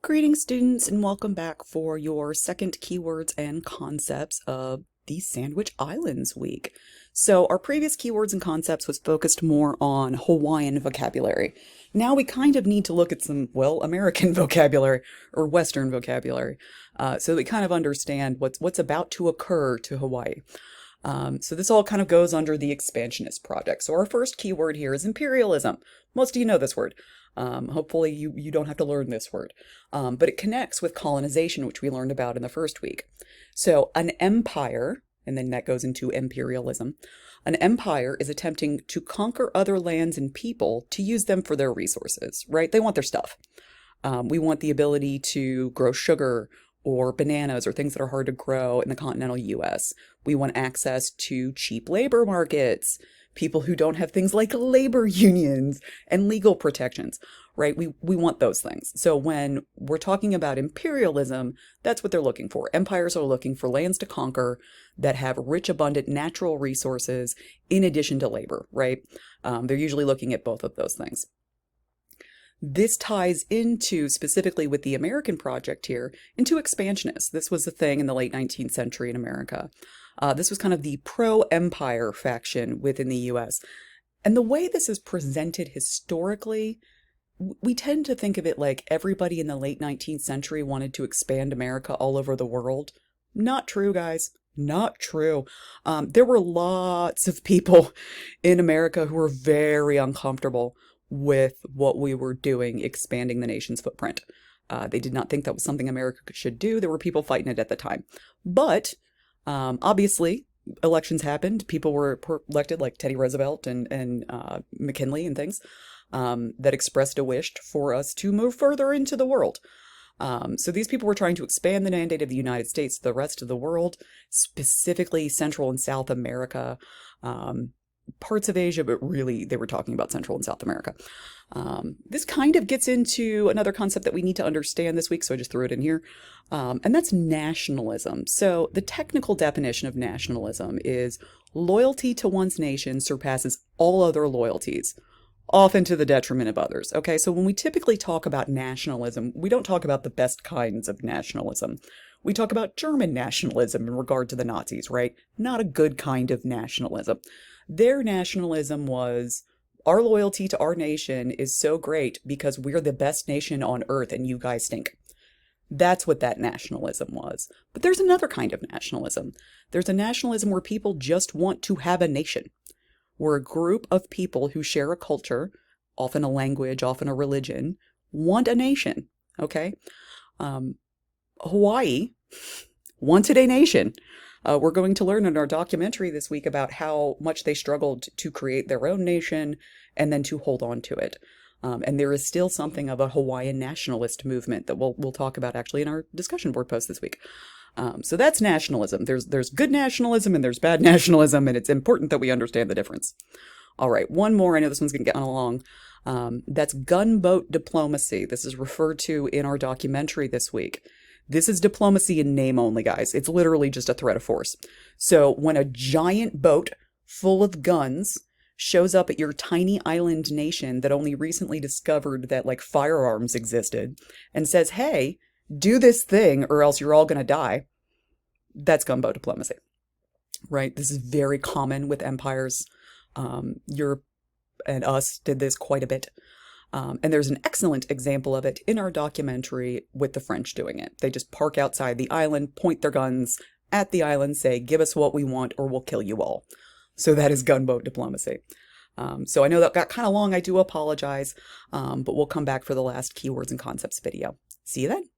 Greetings, students, and welcome back for your second keywords and concepts of the Sandwich Islands week. So our previous keywords and concepts was focused more on Hawaiian vocabulary. Now we kind of need to look at some, well, American vocabulary or Western vocabulary, so that we kind of understand what's about to occur to Hawaii. So this all kind of goes under the expansionist project. So our first keyword here is imperialism. Most of you know this word. Hopefully you don't have to learn this word. But it connects with colonization, which we learned about in the first week. So an empire, and then that goes into imperialism. An empire is attempting to conquer other lands and people to use them for their resources, right? They want their stuff. We want the ability to grow sugar or bananas or things that are hard to grow in the continental US. We want access to cheap labor markets, people who don't have things like labor unions and legal protections, right? We want those things. So when we're talking about imperialism, that's what they're looking for. Empires are looking for lands to conquer that have rich, abundant natural resources in addition to labor, right? They're usually looking at both of those things. This ties into, specifically with the American project here, into expansionists. This was a thing in the late 19th century in America. This was kind of the pro-empire faction within the US. And the way this is presented historically, we tend to think of it like everybody in the late 19th century wanted to expand America all over the world. Not true, guys. Not true. There were lots of people in America who were very uncomfortable with what we were doing, expanding the nation's footprint. They did not think that was something America should do. There were people fighting it at the time. But obviously, elections happened. People were elected, like Teddy Roosevelt and McKinley and things, that expressed a wish for us to move further into the world. So these people were trying to expand the mandate of the United States to the rest of the world, specifically Central and South America, parts of Asia, but really they were talking about Central and South America. This kind of gets into another concept that we need to understand this week, so I just threw it in here, and that's nationalism. So the technical definition of nationalism is loyalty to one's nation surpasses all other loyalties, often to the detriment of others. Okay, so when we typically talk about nationalism, we don't talk about the best kinds of nationalism. We talk about German nationalism in regard to the Nazis, right? Not a good kind of nationalism. Their nationalism was, our loyalty to our nation is so great because we're the best nation on earth and you guys stink. That's what that nationalism was. But there's another kind of nationalism. There's a nationalism where people just want to have a nation. We're a group of people who share a culture, often a language, often a religion, want a nation, okay? Hawaii wanted a nation. We're going to learn in our documentary this week about how much they struggled to create their own nation and then to hold on to it. And there is still something of a Hawaiian nationalist movement that we'll talk about actually in our discussion board post this week. So that's nationalism. There's good nationalism and there's bad nationalism, and it's important that we understand the difference. All right, one more. I know this one's going to get on along. That's gunboat diplomacy. This is referred to in our documentary this week. This is diplomacy in name only, guys. It's literally just a threat of force. So when a giant boat full of guns shows up at your tiny island nation that only recently discovered that like firearms existed and says, hey, do this thing or else you're all going to die, that's gunboat diplomacy, right? This is very common with empires. Europe and us did this quite a bit. And there's an excellent example of it in our documentary with the French doing it. They just park outside the island, point their guns at the island, say, give us what we want or we'll kill you all. So that is gunboat diplomacy. So I know that got kind of long. I do apologize, but we'll come back for the last keywords and concepts video. See you then.